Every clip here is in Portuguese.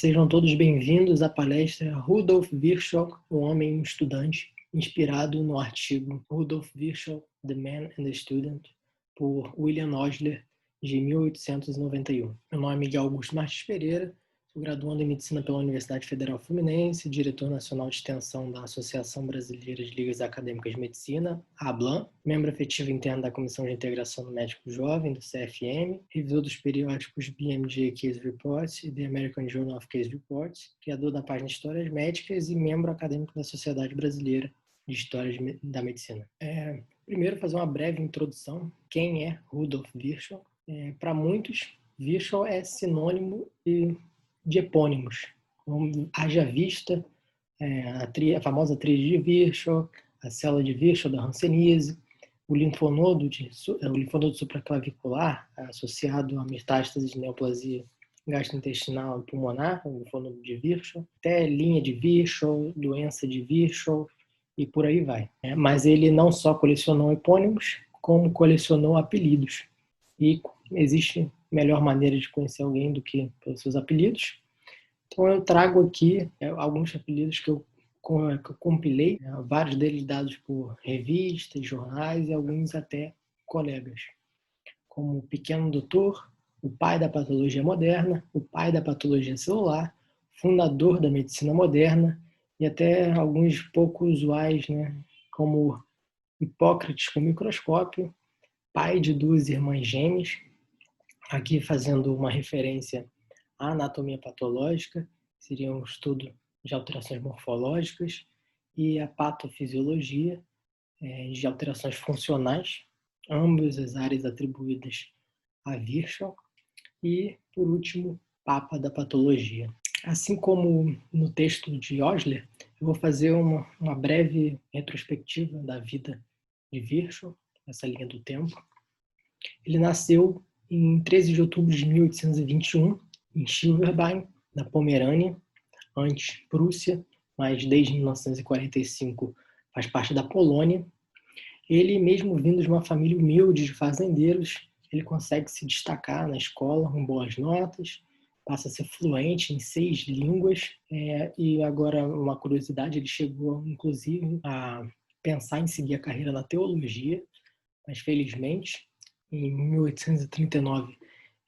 Sejam todos bem-vindos à palestra Rudolf Virchow, o Homem e o Estudante, inspirado no artigo Rudolf Virchow, The Man and the Student, por William Osler, de 1891. Meu nome é Miguel Augusto Martins Pereira, sou graduando em Medicina pela Universidade Federal Fluminense, diretor nacional de extensão da Associação Brasileira de Ligas Acadêmicas de Medicina, ABLAM, membro efetivo interno da Comissão de Integração do Médico Jovem, do CFM, revisor dos periódicos BMJ Case Reports e The American Journal of Case Reports, criador da página Histórias Médicas e membro acadêmico da Sociedade Brasileira de História da Medicina. Primeiro, fazer uma breve introdução. Quem é Rudolf Virchow? Para muitos, Virchow é sinônimo de epônimos, haja vista a famosa tríade de Virchow, a célula de Virchow da hanseníase, o linfonodo supraclavicular associado a metástase de neoplasia gastrointestinal e pulmonar, o linfonodo de Virchow, até linha de Virchow, doença de Virchow e por aí vai. Mas ele não só colecionou epônimos, como colecionou apelidos. E existe melhor maneira de conhecer alguém do que pelos seus apelidos. Então eu trago aqui alguns apelidos que eu compilei, vários deles dados por revistas, jornais e alguns até colegas, como o Pequeno Doutor, o pai da patologia moderna, o pai da patologia celular, fundador da medicina moderna e até alguns pouco usuais, como Hipócrates com microscópio, pai de duas irmãs gêmeas, aqui fazendo uma referência à anatomia patológica, seria um estudo de alterações morfológicas, e a patofisiologia, de alterações funcionais, ambas as áreas atribuídas a Virchow, e, por último, Papa da Patologia. Assim como no texto de Osler, eu vou fazer uma breve retrospectiva da vida de Virchow, essa linha do tempo. Ele nasceu em 13 de outubro de 1821, em Schilverbein, na Pomerânia, antes Prússia, mas desde 1945 faz parte da Polônia. Ele, mesmo vindo de uma família humilde de fazendeiros, ele consegue se destacar na escola com boas notas, passa a ser fluente em 6 línguas, e agora, uma curiosidade, ele chegou, inclusive, a pensar em seguir a carreira na teologia, mas, felizmente, em 1839,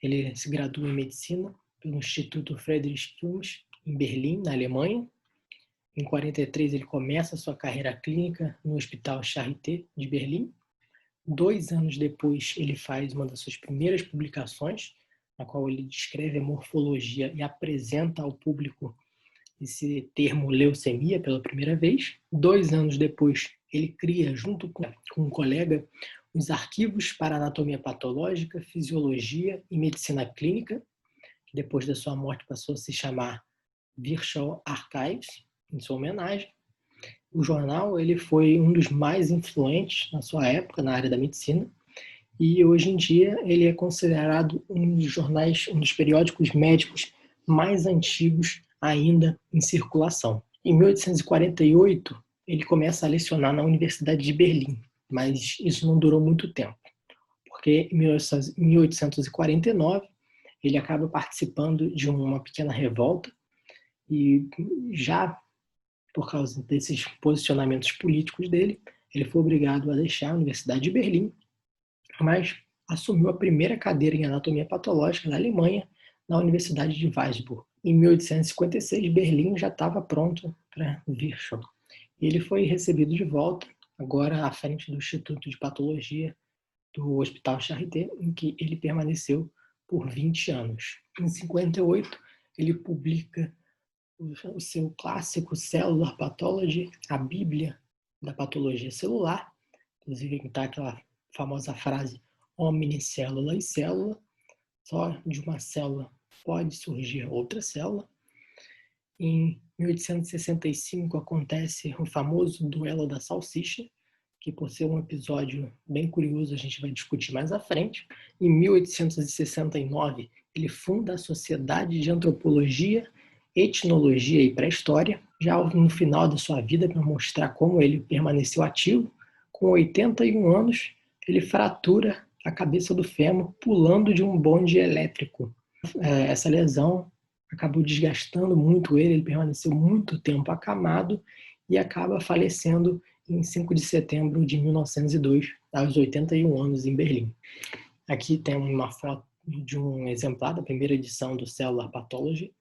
ele se graduou em medicina pelo Instituto Friedrich Wilms, em Berlim, na Alemanha. Em 1943, ele começa a sua carreira clínica no Hospital Charité de Berlim. 2 anos depois, ele faz uma das suas primeiras publicações, na qual ele descreve a morfologia e apresenta ao público esse termo leucemia pela primeira vez. 2 anos depois, ele cria, junto com um colega, os arquivos para anatomia patológica, fisiologia e medicina clínica, que depois da sua morte passou a se chamar Virchow Archives, em sua homenagem. O jornal ele foi um dos mais influentes na sua época na área da medicina, e hoje em dia ele é considerado um dos jornais, um dos periódicos médicos mais antigos ainda em circulação. Em 1848, ele começa a lecionar na Universidade de Berlim, mas isso não durou muito tempo, porque em 1849 ele acaba participando de uma pequena revolta, e já por causa desses posicionamentos políticos dele, ele foi obrigado a deixar a Universidade de Berlim, mas assumiu a primeira cadeira em anatomia patológica na Alemanha, na Universidade de Weisburg. Em 1856, Berlim já estava pronto para Virchow. Ele foi recebido de volta, agora à frente do Instituto de Patologia do Hospital Charité, em que ele permaneceu por 20 anos. Em 58, ele publica o seu clássico Cellular Pathology, a Bíblia da Patologia Celular, inclusive está aquela famosa frase omnicélula e célula, só de uma célula pode surgir outra célula. Em 1865 acontece o famoso duelo da salsicha, que por ser um episódio bem curioso a gente vai discutir mais à frente. Em 1869 ele funda a Sociedade de Antropologia, Etnologia e Pré-História, já no final da sua vida, para mostrar como ele permaneceu ativo. Com 81 anos, ele fratura a cabeça do fêmur pulando de um bonde elétrico. Essa lesão acabou desgastando muito ele permaneceu muito tempo acamado e acaba falecendo em 5 de setembro de 1902, aos 81 anos, em Berlim. Aqui tem uma foto de um exemplar da primeira edição do Cellular Pathology,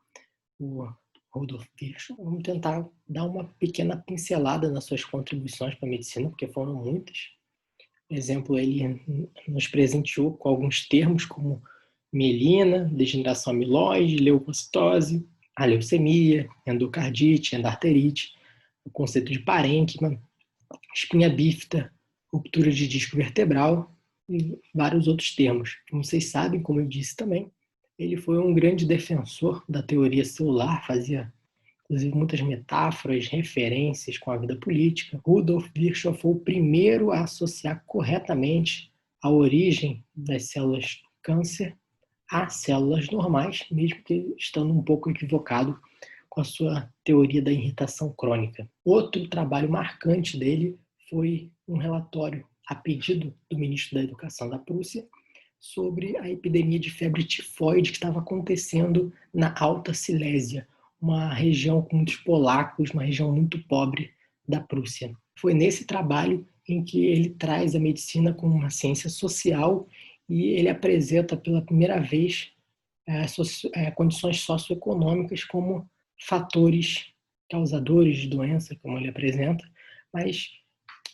o Rudolf Virchow. Vamos tentar dar uma pequena pincelada nas suas contribuições para a medicina, porque foram muitas. Por exemplo, ele nos presenteou com alguns termos como mielina, degeneração amiloide, leucocitose, a leucemia, endocardite, endarterite, o conceito de parênquima, espinha bífida, ruptura de disco vertebral e vários outros termos. Como vocês sabem, como eu disse também, ele foi um grande defensor da teoria celular, fazia inclusive muitas metáforas, referências com a vida política. Rudolf Virchow foi o primeiro a associar corretamente a origem das células do câncer a células normais, mesmo que estando um pouco equivocado com a sua teoria da irritação crônica. Outro trabalho marcante dele foi um relatório a pedido do ministro da Educação da Prússia sobre a epidemia de febre tifoide que estava acontecendo na Alta Silésia, uma região com muitos polacos, uma região muito pobre da Prússia. Foi nesse trabalho em que ele traz a medicina como uma ciência social e ele apresenta pela primeira vez condições socioeconômicas como fatores causadores de doença, como ele apresenta, mas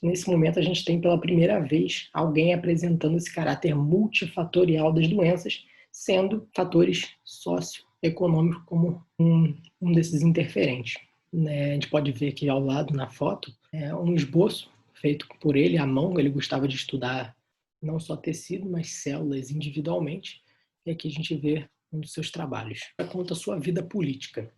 nesse momento a gente tem pela primeira vez alguém apresentando esse caráter multifatorial das doenças, sendo fatores socioeconômicos como um desses interferentes. A gente pode ver aqui ao lado na foto um esboço feito por ele à mão. Ele gostava de estudar não só tecido, mas células individualmente. E aqui a gente vê um dos seus trabalhos. Conta a sua vida política.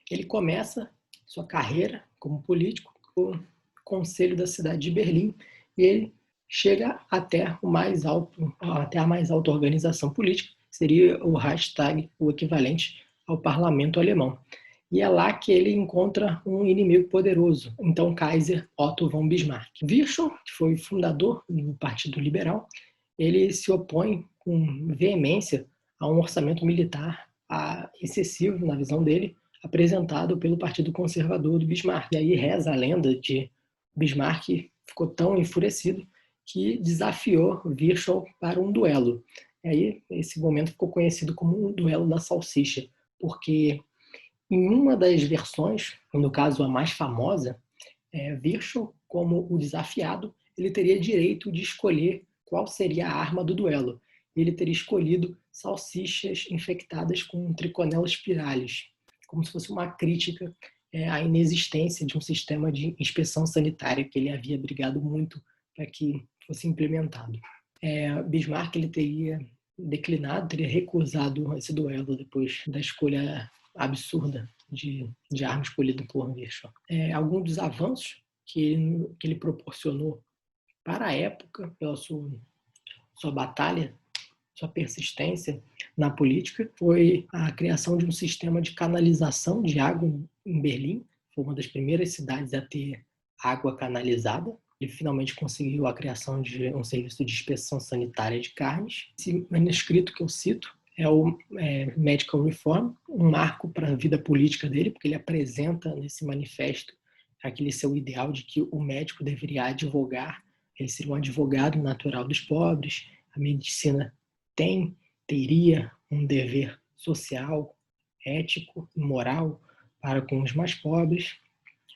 Ele começa sua carreira como político no Conselho da cidade de Berlim e ele chega até a mais alta organização política, que seria o Reichstag, o equivalente ao parlamento alemão. E é lá que ele encontra um inimigo poderoso, então Kaiser Otto von Bismarck. Virchow, que foi fundador do Partido Liberal, ele se opõe com veemência a um orçamento militar excessivo, na visão dele, apresentado pelo Partido Conservador do Bismarck. E aí reza a lenda de Bismarck ficou tão enfurecido que desafiou Virchow para um duelo. E aí esse momento ficou conhecido como o duelo da salsicha, porque em uma das versões, no caso a mais famosa, Virchow, como o desafiado, ele teria direito de escolher qual seria a arma do duelo. Ele teria escolhido salsichas infectadas com Trichinella spiralis, como se fosse uma crítica à inexistência de um sistema de inspeção sanitária que ele havia brigado muito para que fosse implementado. Bismarck ele teria declinado, teria recusado esse duelo depois da escolha absurda de arma escolhida por Virchow. Alguns dos avanços que ele proporcionou para a época, pela sua batalha, sua persistência na política, foi a criação de um sistema de canalização de água em Berlim. Foi uma das primeiras cidades a ter água canalizada. Ele finalmente conseguiu a criação de um serviço de inspeção sanitária de carnes. Esse manuscrito que eu cito é o Medical Reform, um marco para a vida política dele, porque ele apresenta nesse manifesto aquele seu ideal de que o médico deveria advogar, ele seria um advogado natural dos pobres, a medicina teria um dever social, ético e moral para com os mais pobres,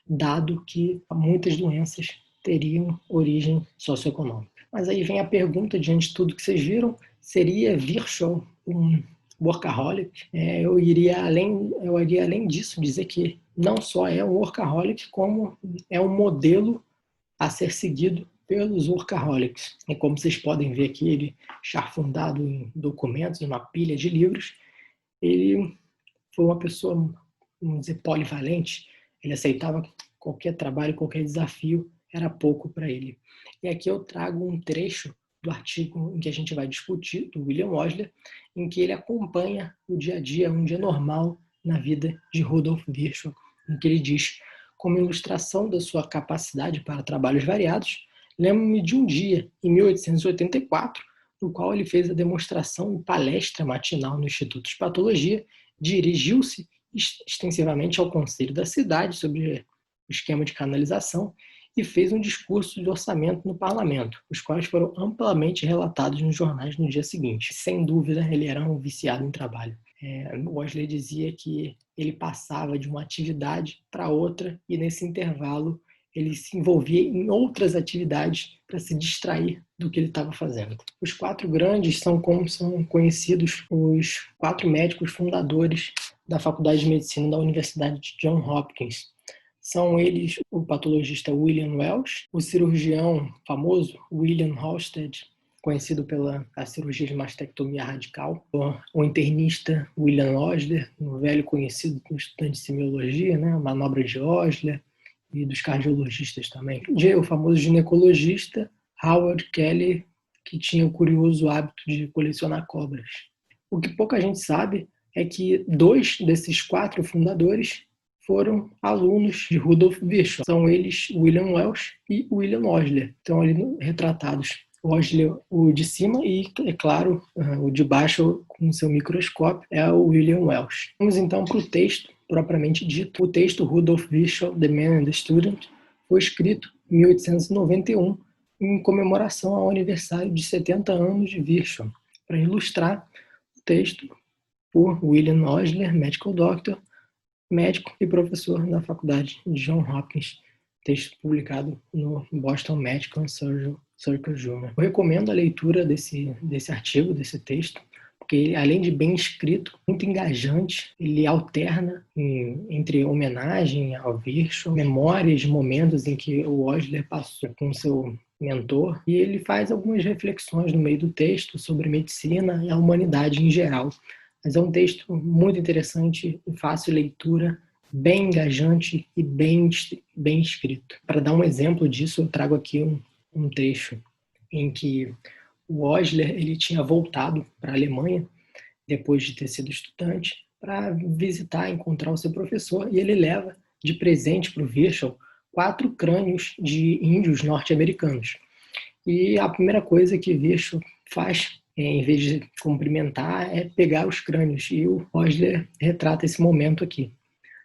dado que muitas doenças teriam origem socioeconômica. Mas aí vem a pergunta, diante de tudo que vocês viram, seria Virchow um workaholic? Eu iria além disso dizer que não só é um workaholic, como é um modelo a ser seguido pelos workaholics. E como vocês podem ver aqui, ele charfundado em documentos, em uma pilha de livros, ele foi uma pessoa, vamos dizer, polivalente. Ele aceitava qualquer trabalho, qualquer desafio, era pouco para ele. E aqui eu trago um trecho do artigo em que a gente vai discutir, do William Osler, em que ele acompanha o dia a dia, um dia normal na vida de Rudolf Virchow, em que ele diz: como ilustração da sua capacidade para trabalhos variados, lembro-me de um dia, em 1884, no qual ele fez a demonstração em palestra matinal no Instituto de Patologia, dirigiu-se extensivamente ao conselho da cidade sobre o esquema de canalização e fez um discurso de orçamento no parlamento, os quais foram amplamente relatados nos jornais no dia seguinte. Sem dúvida, ele era um viciado em trabalho. Wesley dizia que ele passava de uma atividade para outra e, nesse intervalo, ele se envolvia em outras atividades para se distrair do que ele estava fazendo. Os 4 grandes são como são conhecidos os 4 médicos fundadores da Faculdade de Medicina da Universidade de Johns Hopkins. São eles o patologista William Welch, o cirurgião famoso William Halsted, conhecido pela cirurgia de mastectomia radical, o internista William Osler, um velho conhecido estudante de semiologia, né, a manobra de Osler, e dos cardiologistas também. O famoso ginecologista Howard Kelly, que tinha o curioso hábito de colecionar cobras. O que pouca gente sabe é que 2 desses 4 fundadores foram alunos de Rudolf Virchow. São eles William Welch e William Osler. Estão ali retratados. O Osler, o de cima, e, é claro, o de baixo, com seu microscópio, é o William Welch. Vamos então para o texto propriamente dito. O texto Rudolf Virchow, The Man and the Student, foi escrito em 1891 em comemoração ao aniversário de 70 anos de Virchow. Para ilustrar o texto, por William Osler, medical doctor, médico e professor da faculdade de Johns Hopkins, texto publicado no Boston Medical Circle Journal. Eu recomendo a leitura desse artigo, desse texto, porque ele, além de bem escrito, muito engajante, ele alterna entre homenagem ao Virchow, memórias de momentos em que o Osler passou com seu mentor, e ele faz algumas reflexões no meio do texto sobre medicina e a humanidade em geral. Mas é um texto muito interessante, fácil leitura, bem engajante e bem escrito. Para dar um exemplo disso, eu trago aqui um trecho em que o Osler ele tinha voltado para a Alemanha, depois de ter sido estudante, para visitar, encontrar o seu professor, e ele leva de presente para o Virchow 4 crânios de índios norte-americanos. E a primeira coisa que Virchow faz, em vez de cumprimentar, é pegar os crânios, e o Osler retrata esse momento aqui.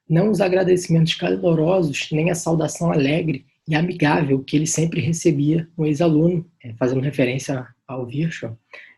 Não os agradecimentos calorosos, nem a saudação alegre e amigável que ele sempre recebia no ex-aluno, fazendo referência ao Virchow,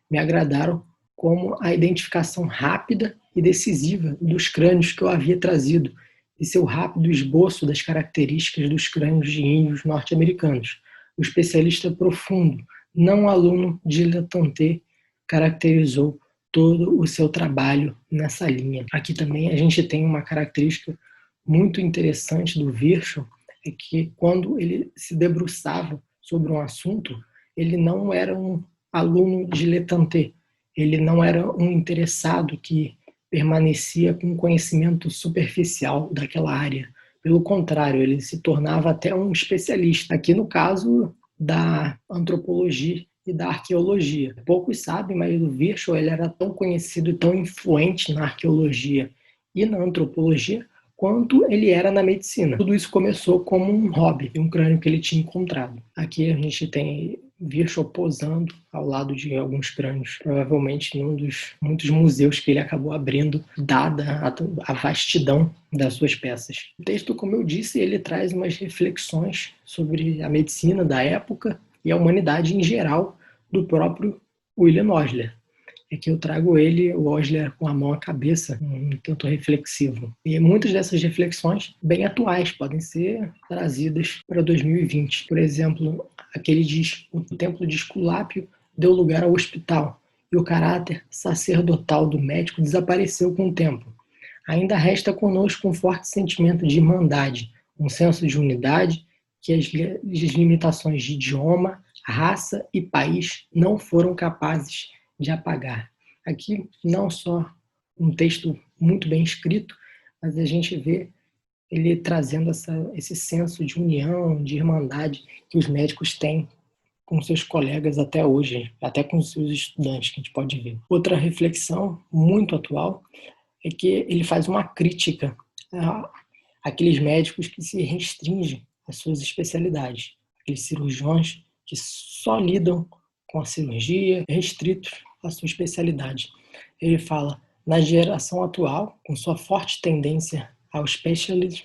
me agradaram como a identificação rápida e decisiva dos crânios que eu havia trazido e seu rápido esboço das características dos crânios de índios norte-americanos. O especialista profundo, não aluno diletante, caracterizou todo o seu trabalho nessa linha. Aqui também a gente tem uma característica muito interessante do Virchow, é que quando ele se debruçava sobre um assunto, ele não era um aluno diletante, ele não era um interessado que permanecia com um conhecimento superficial daquela área. Pelo contrário, ele se tornava até um especialista. Aqui no caso da antropologia e da arqueologia. Poucos sabem, mas o Virchow ele era tão conhecido e tão influente na arqueologia e na antropologia quanto ele era na medicina. Tudo isso começou como um hobby, um crânio que ele tinha encontrado. Aqui a gente tem Virchow posando ao lado de alguns crânios, provavelmente em um dos muitos museus que ele acabou abrindo, dada a vastidão das suas peças. O texto, como eu disse, ele traz umas reflexões sobre a medicina da época e a humanidade em geral do próprio William Osler. É que eu trago o Osler com a mão à cabeça, um tanto reflexivo. E muitas dessas reflexões, bem atuais, podem ser trazidas para 2020. Por exemplo, aqui ele diz: o templo de Esculápio deu lugar ao hospital, e o caráter sacerdotal do médico desapareceu com o tempo. Ainda resta conosco um forte sentimento de irmandade, um senso de unidade que as limitações de idioma, raça e país não foram capazes de apagar. Aqui não só um texto muito bem escrito, mas a gente vê ele trazendo esse senso de união, de irmandade que os médicos têm com seus colegas até hoje, até com seus estudantes, que a gente pode ver. Outra reflexão muito atual é que ele faz uma crítica àqueles médicos que se restringem às suas especialidades, aqueles cirurgiões que só lidam com a cirurgia, restritos à sua especialidade. Ele fala: Na geração atual, com sua forte tendência ao specialism,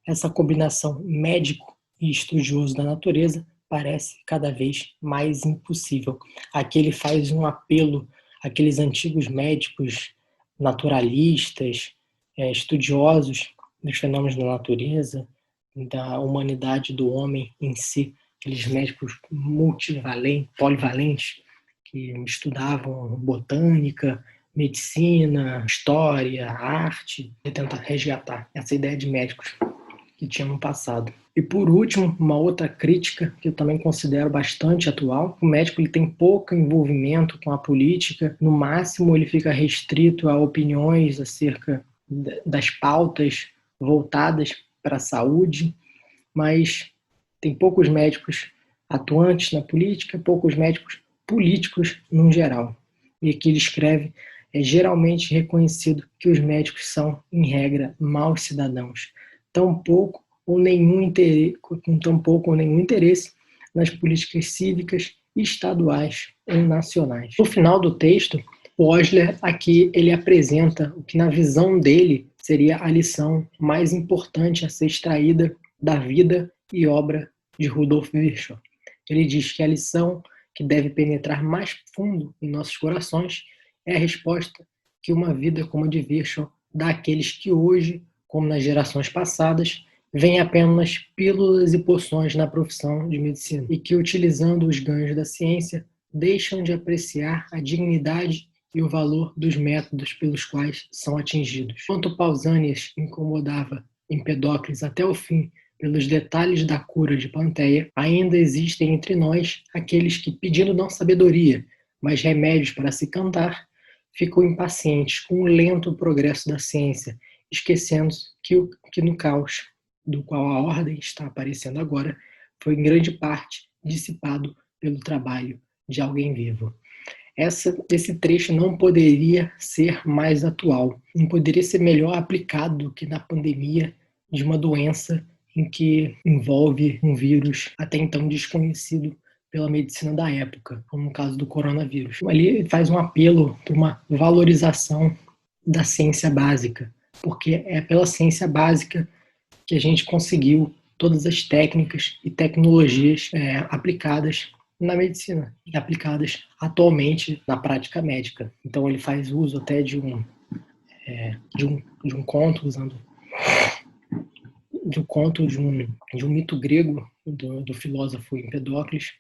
essa combinação médico e estudioso da natureza parece cada vez mais impossível. Aqui ele faz um apelo àqueles antigos médicos naturalistas, estudiosos dos fenômenos da natureza, da humanidade do homem em si, aqueles médicos multivalentes, polivalentes, que estudavam botânica, medicina, história, arte, e tentar resgatar essa ideia de médicos que tinha no passado. E por último, uma outra crítica que eu também considero bastante atual: o médico ele tem pouco envolvimento com a política, no máximo ele fica restrito a opiniões acerca das pautas voltadas para a saúde, mas tem poucos médicos atuantes na política, poucos médicos políticos no geral. E aqui ele escreve: é geralmente reconhecido que os médicos são, em regra, maus cidadãos, com tão pouco ou nenhum interesse nas políticas cívicas, estaduais ou nacionais. No final do texto, Osler aqui ele apresenta o que na visão dele seria a lição mais importante a ser extraída da vida e obra de Rudolf Virchow. Ele diz que a lição que deve penetrar mais fundo em nossos corações é a resposta que uma vida como a de Virchow dá àqueles que hoje, como nas gerações passadas, veem apenas pílulas e poções na profissão de medicina e que, utilizando os ganhos da ciência, deixam de apreciar a dignidade e o valor dos métodos pelos quais são atingidos. Enquanto Pausanias incomodava Empedocles até o fim pelos detalhes da cura de Panteia, ainda existem entre nós aqueles que, pedindo não sabedoria, mas remédios para se cantar, ficam impacientes com o lento progresso da ciência, esquecendo que no caos do qual a ordem está aparecendo agora foi em grande parte dissipado pelo trabalho de alguém vivo. Esse trecho não poderia ser mais atual, não poderia ser melhor aplicado do que na pandemia de uma doença em que envolve um vírus até então desconhecido pela medicina da época, como no caso do coronavírus. Ali faz um apelo para uma valorização da ciência básica, porque é pela ciência básica que a gente conseguiu todas as técnicas e tecnologias aplicadas na medicina e aplicadas atualmente na prática médica. Então ele faz uso até de um conto, usando de um mito grego do filósofo Empedocles.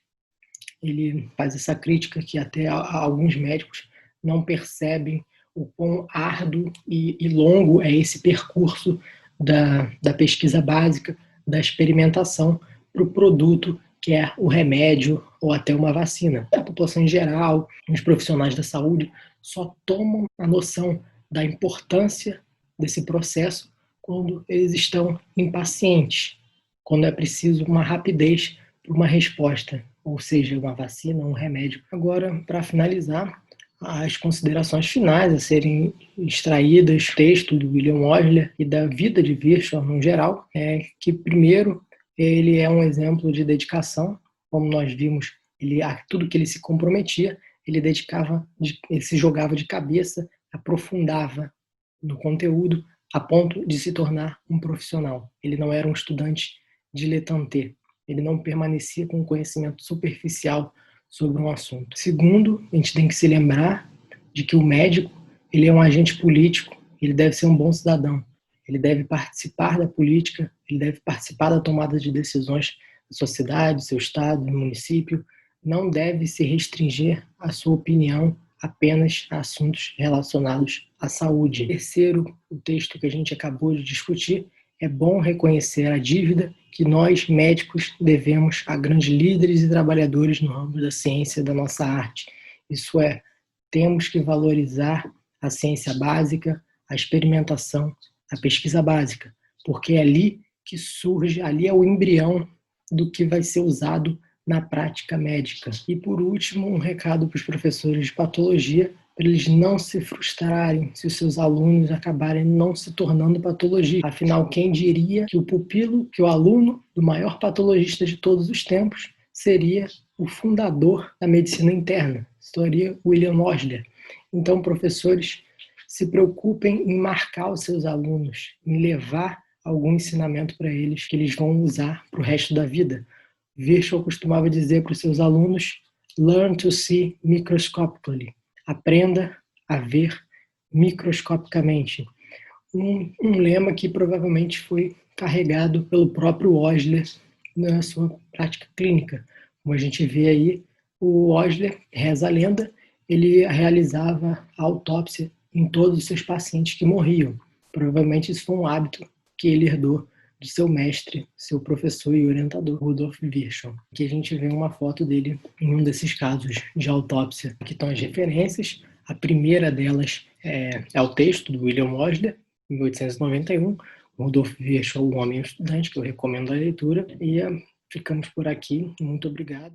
Ele faz essa crítica que até alguns médicos não percebem o quão árduo e longo é esse percurso da pesquisa básica, da experimentação para o produto que é o remédio ou até uma vacina. A população em geral, os profissionais da saúde, só tomam a noção da importância desse processo quando eles estão impacientes, quando é preciso uma rapidez para uma resposta, ou seja, uma vacina, um remédio. Agora, para finalizar, as considerações finais a serem extraídas do texto do William Osler e da vida de Virchow no geral é que, primeiro, ele é um exemplo de dedicação. Como nós vimos, tudo que ele se comprometia, ele se jogava de cabeça, aprofundava no conteúdo a ponto de se tornar um profissional. Ele não era um estudante diletante, ele não permanecia com um conhecimento superficial sobre um assunto. Segundo, a gente tem que se lembrar de que o médico ele é um agente político, ele deve ser um bom cidadão, ele deve participar da política, ele deve participar da tomada de decisões da sua cidade, do seu estado, do município, não deve se restringir a sua opinião apenas a assuntos relacionados à saúde. Terceiro, o texto que a gente acabou de discutir, é bom reconhecer a dívida que nós, médicos, devemos a grandes líderes e trabalhadores no ramo da ciência e da nossa arte. Isso é, temos que valorizar a ciência básica, a experimentação, a pesquisa básica, porque é ali que surge, ali é o embrião do que vai ser usado na prática médica. E, por último, um recado para os professores de patologia, para eles não se frustrarem se os seus alunos acabarem não se tornando patologia. Afinal, quem diria que o pupilo, que o aluno do maior patologista de todos os tempos seria o fundador da medicina interna, seria William Osler. Então, professores, se preocupem em marcar os seus alunos, em levar algum ensinamento para eles que eles vão usar para o resto da vida. Virchow costumava dizer para os seus alunos: learn to see microscopically. Aprenda a ver microscopicamente. Um lema que provavelmente foi carregado pelo próprio Osler na sua prática clínica. Como a gente vê aí, o Osler, reza a lenda, ele realizava a autópsia em todos os seus pacientes que morriam. Provavelmente isso foi um hábito que ele herdou de seu mestre, seu professor e orientador, Rudolf Virchow. Aqui a gente vê uma foto dele em um desses casos de autópsia. Aqui estão as referências. A primeira delas é o texto do William Osler, em 1891, Rudolf Virchow, O Homem e o Estudante, que eu recomendo a leitura. E ficamos por aqui. Muito obrigado.